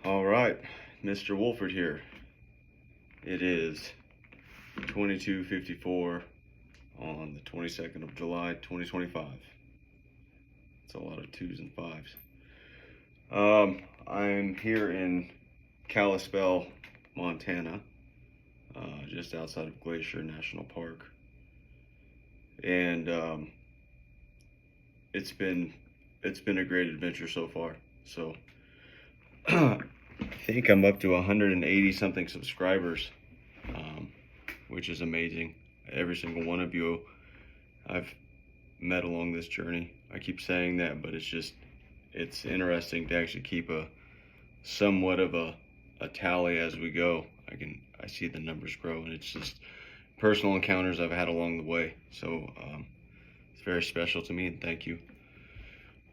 All right, Mr. Wolford here. It is 22:54 on the 22nd of July, 2025. It's a lot of twos and fives. I'm here in Kalispell, Montana, just outside of Glacier National Park, and it's been a great adventure so far. So I think I'm up to 180 something subscribers, which is amazing. Every single one of you I've met along this journey. I keep saying that, but it's interesting to actually keep a somewhat of a tally as we go. I see the numbers grow, and it's just personal encounters I've had along the way. So it's very special to me, and thank you.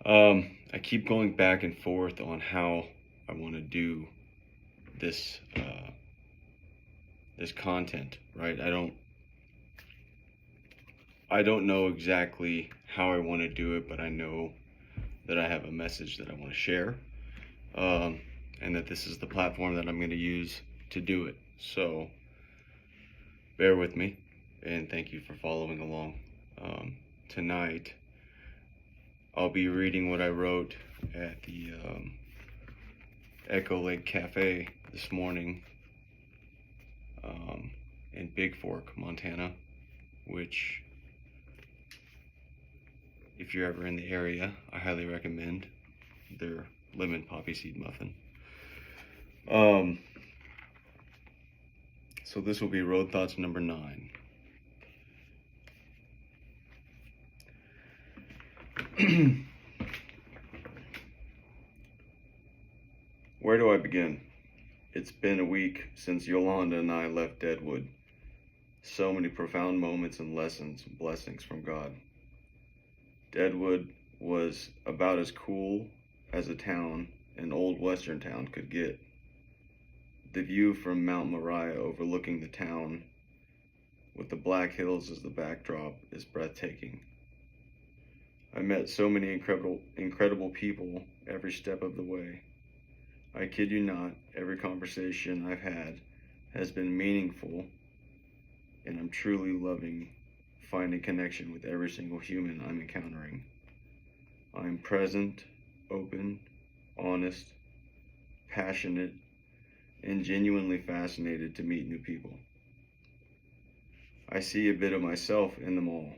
I keep going back and forth on how I want to do this this content, right? I don't know exactly how I want to do it, but I know that I have a message that I want to share, and that this is the platform that I'm going to use to do it. So bear with me, and thank you for following along. Tonight, I'll be reading what I wrote at the Echo Lake Cafe this morning in Big Fork, Montana, which, if you're ever in the area, I highly recommend their lemon poppy seed muffin. So this will be Road Thoughts number 9. Where do I begin? It's been a week since Yolanda and I left Deadwood. So many profound moments and lessons, blessings from God. Deadwood was about as cool as a town, an old western town, could get. The view from Mount Moriah overlooking the town, with the Black Hills as the backdrop, is breathtaking. I met so many incredible people every step of the way. I kid you not, every conversation I've had has been meaningful, and I'm truly loving finding connection with every single human I'm encountering. I'm present, open, honest, passionate, and genuinely fascinated to meet new people. I see a bit of myself in them all.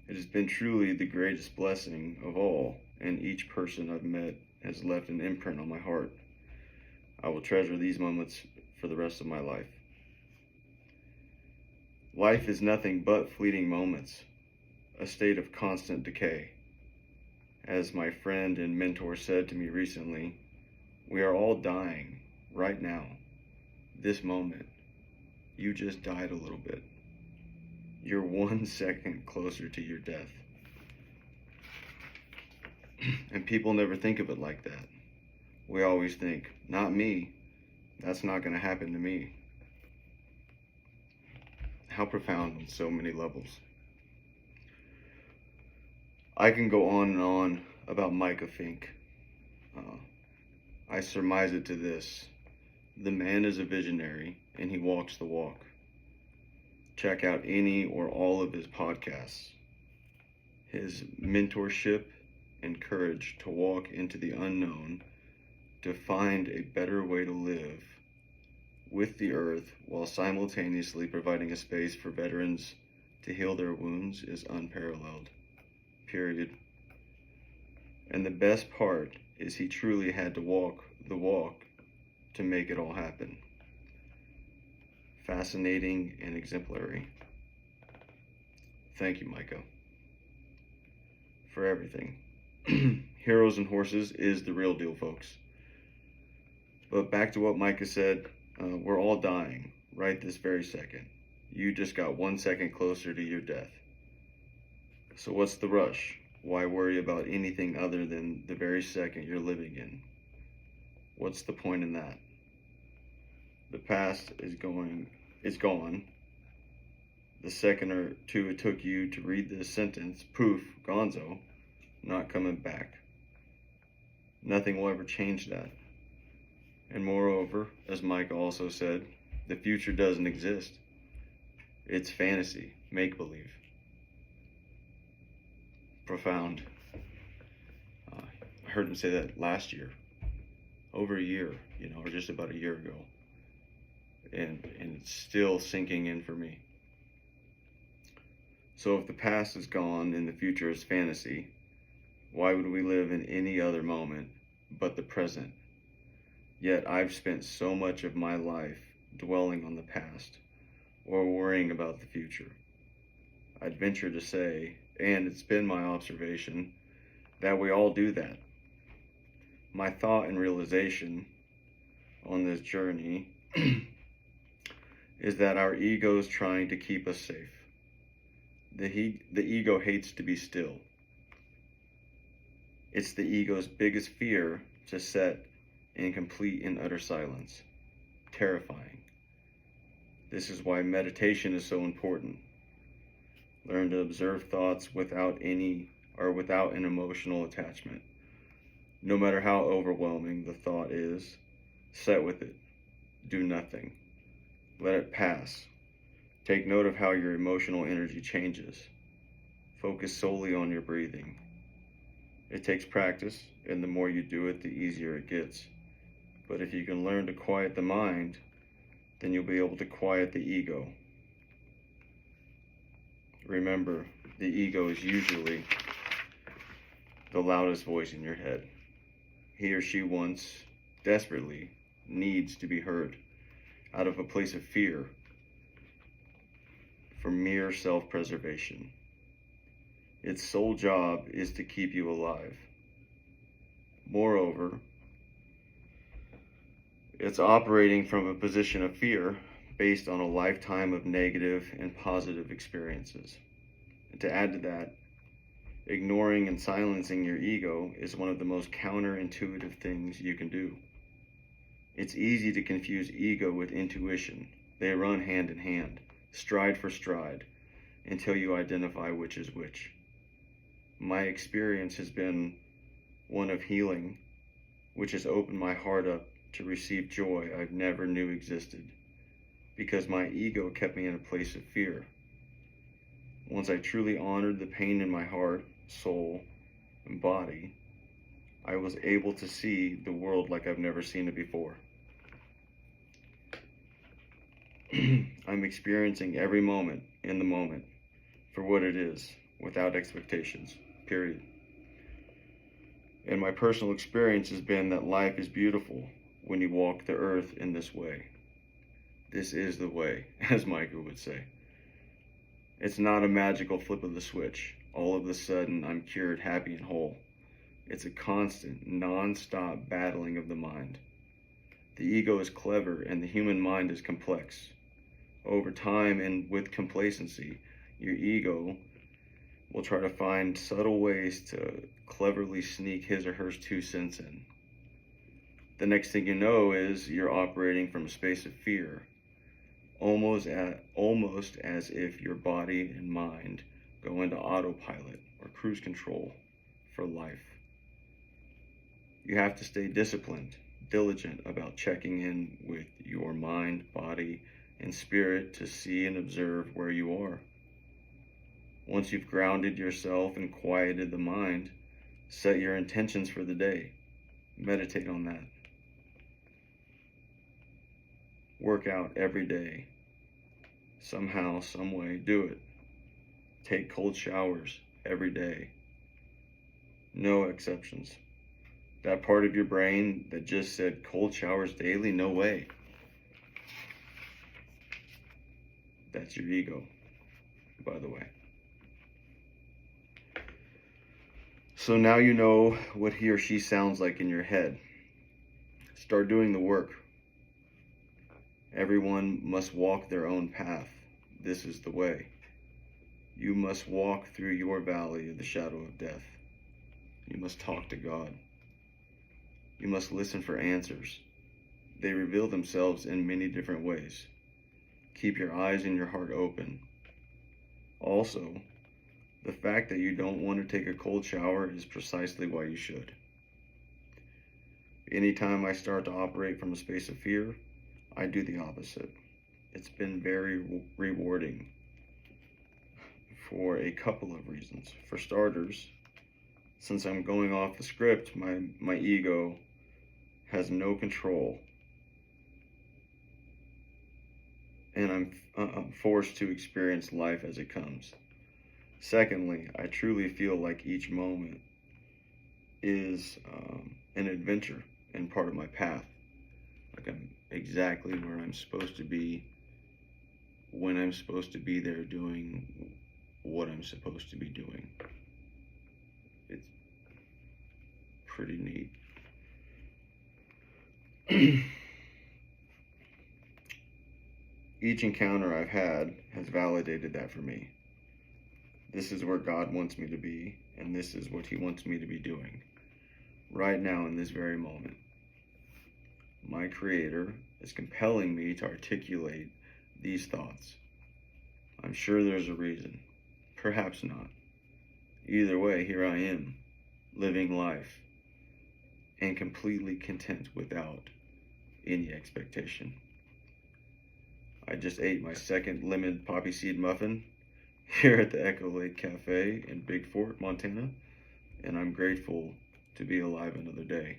It has been truly the greatest blessing of all, and each person I've met has left an imprint on my heart. I will treasure these moments for the rest of my life. Life is nothing but fleeting moments, a state of constant decay. As my friend and mentor said to me recently, we are all dying right now, this moment. You just died a little bit. You're 1 second closer to your death. And people never think of it like that. We always think, not me. That's not going to happen to me. How profound on so many levels. I can go on and on about Micah Fink. I surmise it to this. The man is a visionary, and he walks the walk. Check out any or all of his podcasts. His mentorship and courage to walk into the unknown, to find a better way to live with the earth while simultaneously providing a space for veterans to heal their wounds is unparalleled. Period. And the best part is he truly had to walk the walk to make it all happen. Fascinating and exemplary. Thank you, Micah, for everything. Heroes and Horses is the real deal, folks. But back to what Micah said, we're all dying right this very second. You just got 1 second closer to your death. So what's the rush? Why worry about anything other than the very second you're living in? What's the point in that? The past is gone. The second or two it took you to read this sentence, poof, gonzo, not coming back. Nothing will ever change that. And moreover, as Mike also said, the future doesn't exist. It's fantasy, make-believe. Profound. I heard him say that last year, over a year, or just about a year ago. And it's still sinking in for me. So if the past is gone and the future is fantasy, why would we live in any other moment but the present? Yet I've spent so much of my life dwelling on the past or worrying about the future. I'd venture to say, and it's been my observation, that we all do that. My thought and realization on this journey is that our ego is trying to keep us safe. The ego hates to be still. It's the ego's biggest fear to set in complete and utter silence. Terrifying. This is why meditation is so important. Learn to observe thoughts without an emotional attachment. No matter how overwhelming the thought is, sit with it. Do nothing. Let it pass. Take note of how your emotional energy changes. Focus solely on your breathing. It takes practice, and the more you do it, the easier it gets. But if you can learn to quiet the mind, then you'll be able to quiet the ego. Remember, the ego is usually the loudest voice in your head. He or she desperately needs to be heard out of a place of fear for mere self-preservation. Its sole job is to keep you alive. Moreover, it's operating from a position of fear based on a lifetime of negative and positive experiences. And to add to that, ignoring and silencing your ego is one of the most counterintuitive things you can do. It's easy to confuse ego with intuition. They run hand in hand, stride for stride, until you identify which is which. My experience has been one of healing, which has opened my heart up to receive joy I've never knew existed, because my ego kept me in a place of fear. Once I truly honored the pain in my heart, soul, and body, I was able to see the world like I've never seen it before. I'm experiencing every moment in the moment for what it is, without expectations, period. And my personal experience has been that life is beautiful when you walk the earth in this way. This is the way, as Micah would say. It's not a magical flip of the switch. All of a sudden, I'm cured, happy, and whole. It's a constant, non-stop battling of the mind. The ego is clever, and the human mind is complex. Over time and with complacency, your ego will try to find subtle ways to cleverly sneak his or her 2 cents in. The next thing you know is you're operating from a space of fear, almost as if your body and mind go into autopilot or cruise control for life. You have to stay disciplined, diligent about checking in with your mind, body, and spirit to see and observe where you are. Once you've grounded yourself and quieted the mind, set your intentions for the day. Meditate on that. Work out every day. Somehow, some way, do it. Take cold showers every day. No exceptions. That part of your brain that just said cold showers daily, no way. That's your ego, by the way. So now you know what he or she sounds like in your head. Start doing the work. Everyone must walk their own path. This is the way. You must walk through your valley of the shadow of death. You must talk to God. You must listen for answers. They reveal themselves in many different ways. Keep your eyes and your heart open. Also, the fact that you don't want to take a cold shower is precisely why you should. Anytime I start to operate from a space of fear, I do the opposite. It's been very rewarding for a couple of reasons. For starters, since I'm going off the script, my ego has no control, and I'm forced to experience life as it comes. Secondly, I truly feel like each moment is an adventure and part of my path. Like I'm exactly where I'm supposed to be, when I'm supposed to be there, doing what I'm supposed to be doing. It's pretty neat. Each encounter I've had has validated that for me. This is where God wants me to be, and this is what He wants me to be doing right now in this very moment. My Creator is compelling me to articulate these thoughts. I'm sure there's a reason. Perhaps not. Either way, here I am, living life, and completely content without any expectation. I just ate my second lemon poppy seed muffin here at the Echo Lake Cafe in Big Fort, Montana, and I'm grateful to be alive another day.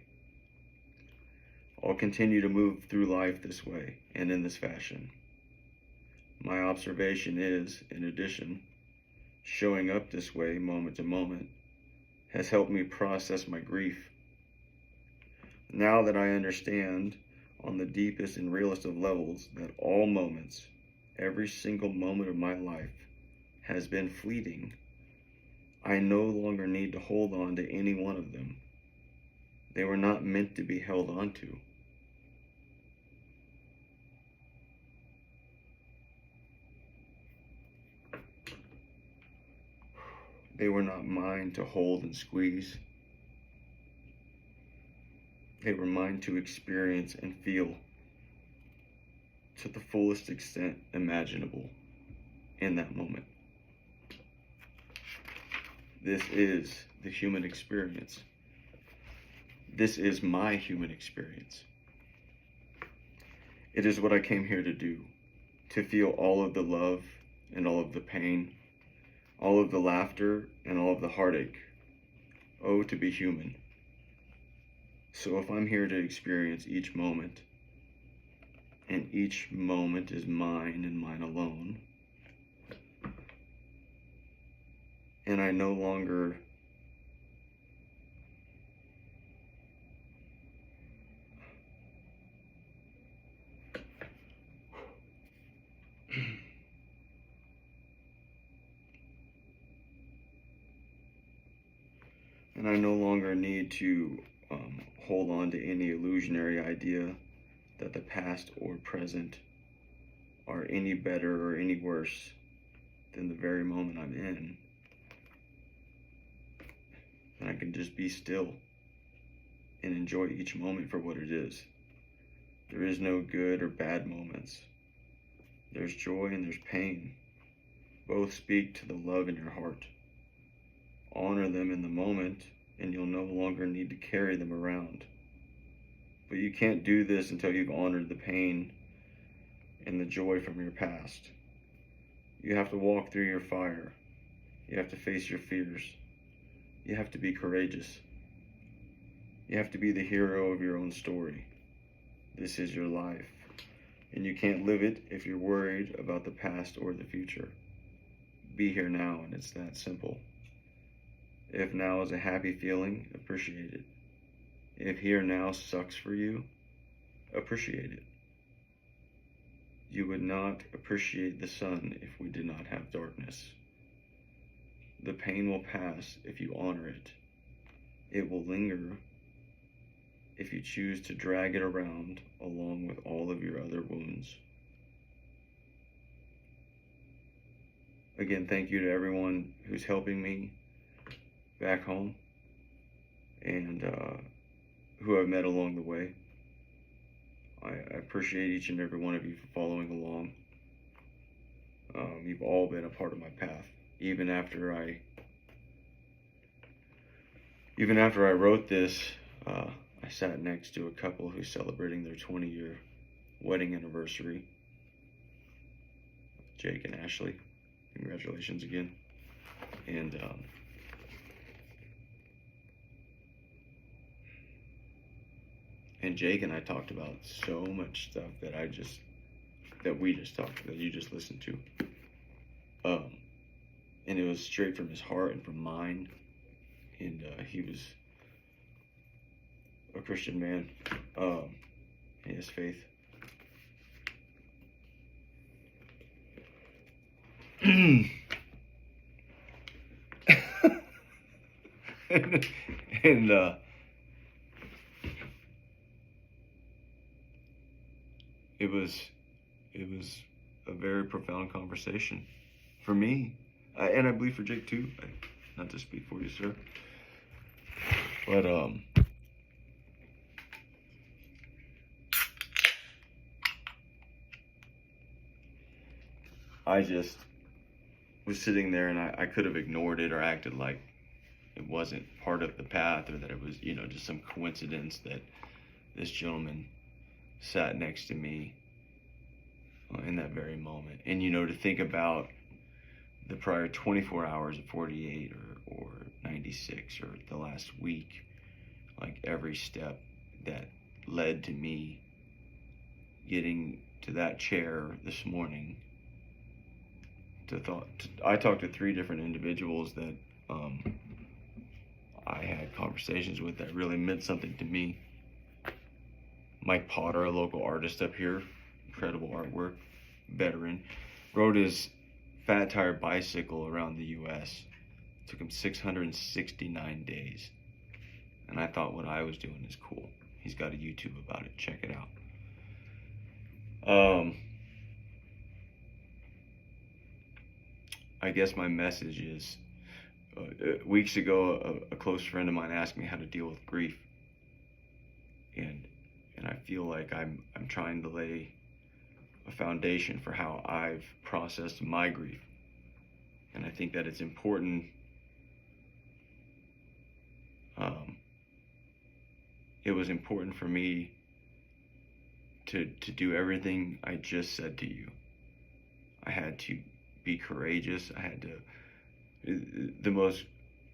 I'll continue to move through life this way and in this fashion. My observation is, in addition, showing up this way moment to moment has helped me process my grief. Now that I understand on the deepest and realest of levels that all moments, every single moment of my life has been fleeting, I no longer need to hold on to any one of them. They were not meant to be held on to. They were not mine to hold and squeeze. They were mine to experience and feel to the fullest extent imaginable in that moment. This is the human experience. This is my human experience. It is what I came here to do, to feel all of the love and all of the pain, all of the laughter and all of the heartache. Oh, to be human. So if I'm here to experience each moment, and each moment is mine and mine alone, and I no longer need to hold on to any illusionary idea that the past or present are any better or any worse than the very moment I'm in. And I can just be still and enjoy each moment for what it is. There is no good or bad moments. There's joy and there's pain. Both speak to the love in your heart. Honor them in the moment, and you'll no longer need to carry them around. But you can't do this until you've honored the pain and the joy from your past. You have to walk through your fire. You have to face your fears. You have to be courageous. You have to be the hero of your own story. This is your life, and you can't live it if you're worried about the past or the future. Be here now, and it's that simple. If now is a happy feeling, appreciate it. If here now sucks for you, appreciate it. You would not appreciate the sun if we did not have darkness. The pain will pass if you honor it. It will linger if you choose to drag it around along with all of your other wounds. Again, thank you to everyone who's helping me back home and who I've met along the way. I appreciate each and every one of you for following along. You've all been a part of my path. Even after I wrote this, I sat next to a couple who's celebrating their 20-year wedding anniversary. Jake and Ashley, congratulations again. And Jake and I talked about so much stuff that you just listened to. And it was straight from his heart and from mine. And he was a Christian man in his faith. and it was a very profound conversation for me, and I believe for Jake too. Not to speak for you, sir, but I just was sitting there, and I could have ignored it or acted like it wasn't part of the path, or that it was, just some coincidence that this gentleman sat next to me in that very moment. And, to think about the prior 24 hours of 48 or 96 or the last week, like every step that led to me getting to that chair this morning. I talked to 3 different individuals that I had conversations with that really meant something to me. Mike Potter, a local artist up here, incredible artwork, veteran, rode his fat tire bicycle around the U.S. It took him 669 days. And I thought what I was doing is cool. He's got a YouTube about it. Check it out. I guess my message is, weeks ago, a close friend of mine asked me how to deal with grief. And I feel like I'm trying to lay a foundation for how I've processed my grief. And I think that it's important. It was important for me to do everything I just said to you. I had to be courageous. The most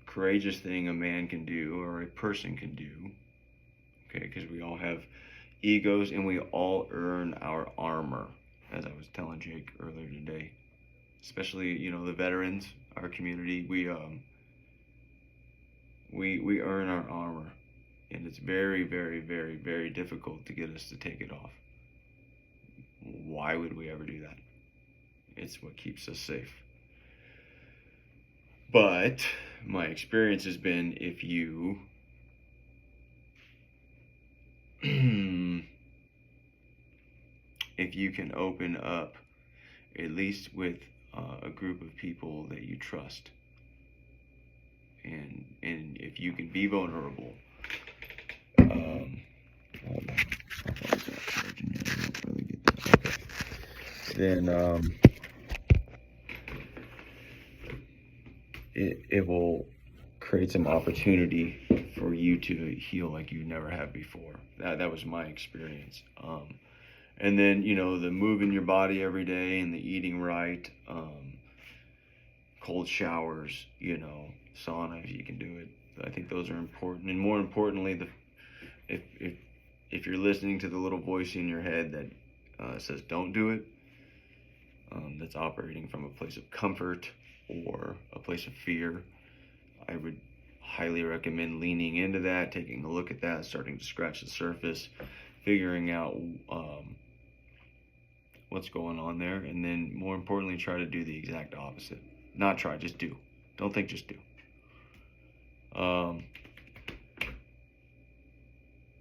courageous thing a man can do, or a person can do, okay, because we all have egos and we all earn our armor, as I was telling Jake earlier today. Especially, the veterans, our community, we earn our armor, and it's very, very, very, very difficult to get us to take it off. Why would we ever do that? It's what keeps us safe. But my experience has been, if you can open up, at least with a group of people that you trust, and if you can be vulnerable, then it will create some opportunity for you to heal like you never have before. That was my experience. And then, the moving your body every day and the eating right, cold showers, sauna if you can do it. I think those are important. And more importantly, if you're listening to the little voice in your head that says don't do it, that's operating from a place of comfort or a place of fear, I would highly recommend leaning into that, taking a look at that, starting to scratch the surface, figuring out what's going on there, and then more importantly, try to do the exact opposite. Not try, just do. Don't think, just do.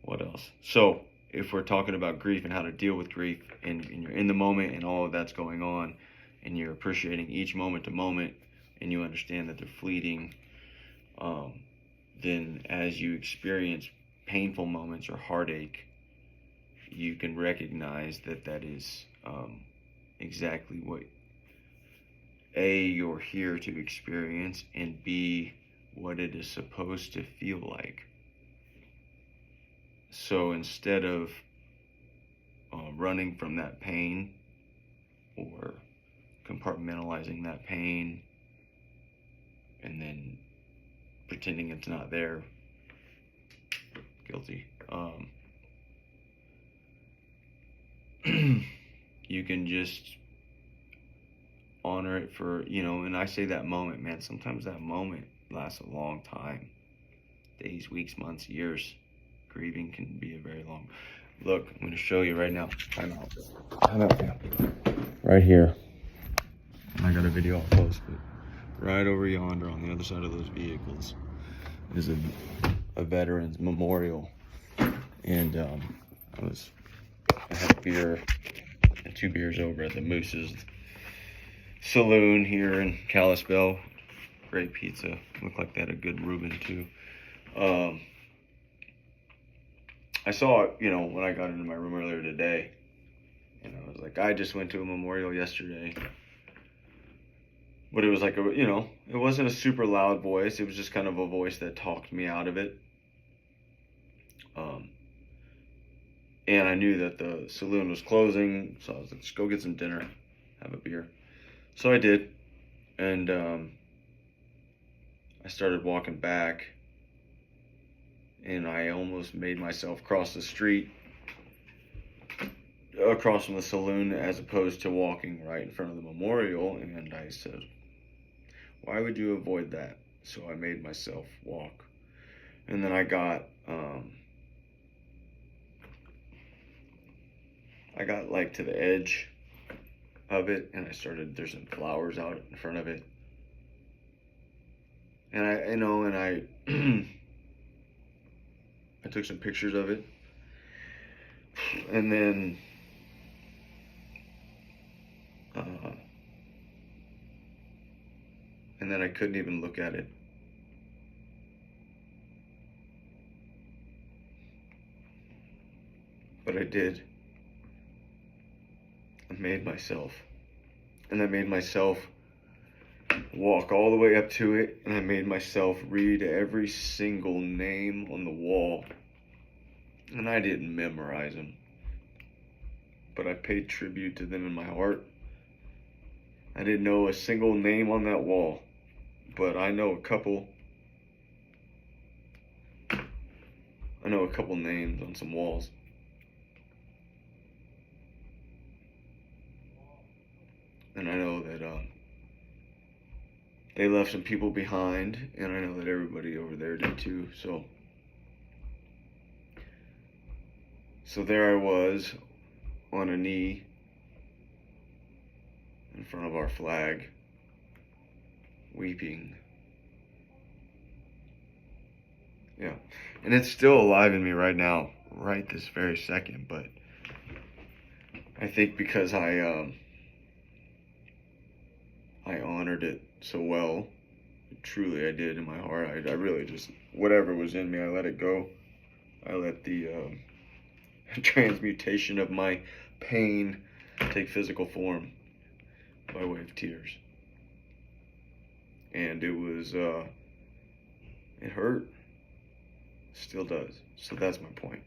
What else? So if we're talking about grief and how to deal with grief, and you're in the moment and all of that's going on, and you're appreciating each moment to moment, and you understand that they're fleeting, then as you experience painful moments or heartache, you can recognize that is exactly what A, you're here to experience, and B, what it is supposed to feel like. So instead of running from that pain or compartmentalizing that pain and then pretending it's not there, guilty, you can just honor it for, and I say that moment, man, sometimes that moment lasts a long time. Days, weeks, months, years. Grieving can be a very long. Look, I'm going to show you right now. Time out. Right here. I got a video I'll post, but right over yonder on the other side of those vehicles is a veteran's memorial. And I had a beer and 2 beers over at the Moose's Saloon here in Kalispell. Great pizza. Looked like they had a good Reuben too. I saw it, when I got into my room earlier today. I was like, I just went to a memorial yesterday. But it was like it wasn't a super loud voice. It was just kind of a voice that talked me out of it. And I knew that the saloon was closing, so I was like, let's go get some dinner, have a beer. So I did, and I started walking back, and I almost made myself cross the street across from the saloon as opposed to walking right in front of the memorial. And I said, why would you avoid that? So I made myself walk. And then I got like to the edge of it, and there's some flowers out in front of it. And I I took some pictures of it. And then I couldn't even look at it. But I did. I made myself walk all the way up to it, and I made myself read every single name on the wall. And I didn't memorize them, but I paid tribute to them in my heart. I didn't know a single name on that wall, but I know a couple names on some walls. And I know that they left some people behind, and I know that everybody over there did too. So there I was on a knee in front of our flag, weeping. Yeah, and it's still alive in me right now, right this very second. But I think because I honored it so well, truly I did in my heart. I really just, whatever was in me, I let it go. I let the transmutation of my pain take physical form by way of tears. And it was, it hurt. Still does. So that's my point.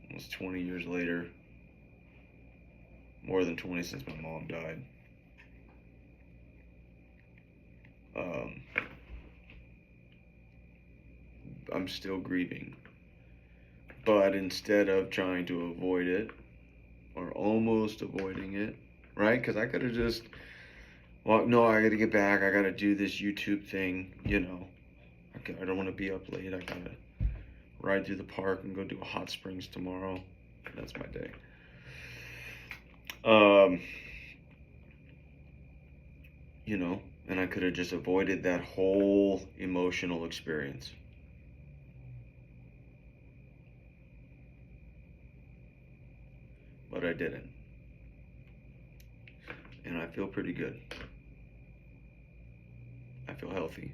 Almost 20 years later, more than 20 since my mom died. I'm still grieving. But instead of trying to avoid it, or almost avoiding it, right? Because I could have just, well, no, I got to get back. I got to do this YouTube thing, I don't want to be up late. I got to ride through the park and go do a hot springs tomorrow. That's my day. And I could have just avoided that whole emotional experience. But I didn't. And I feel pretty good. I feel healthy.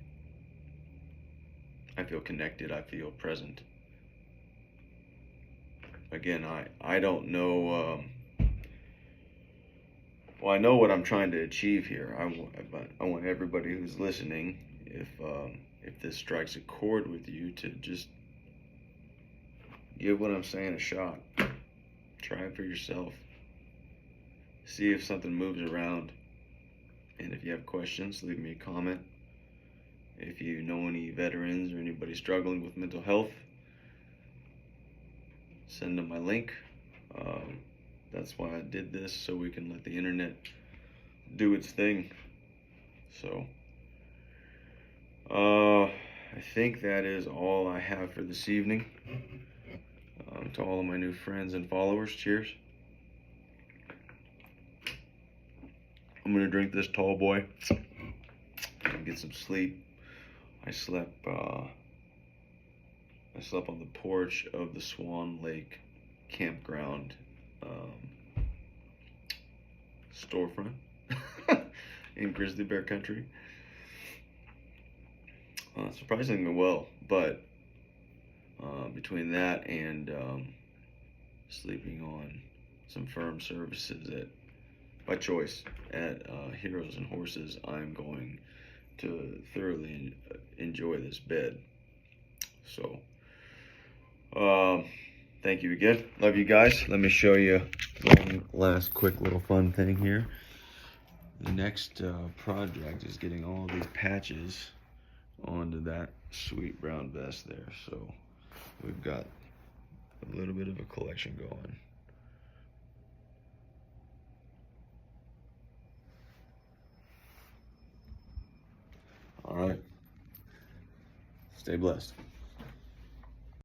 I feel connected. I feel present. Again, I don't know. Well, I know what I'm trying to achieve here. I want everybody who's listening, if this strikes a chord with you, to just give what I'm saying a shot. Try it for yourself. See if something moves around. And if you have questions, leave me a comment. If you know any veterans or anybody struggling with mental health, send them my link. That's why I did this, so we can let the internet do its thing. So, I think that is all I have for this evening. To all of my new friends and followers, cheers. I'm gonna drink this tall boy and get some sleep. I slept on the porch of the Swan Lake campground storefront in grizzly bear country. Surprisingly well, but between that and sleeping on some firm surfaces by choice at Heroes and Horses, I'm going to thoroughly enjoy this bed. So, thank you again. Love you guys. Let me show you one last quick little fun thing here. The next project is getting all these patches onto that sweet brown vest there. So we've got a little bit of a collection going. All right. Stay blessed.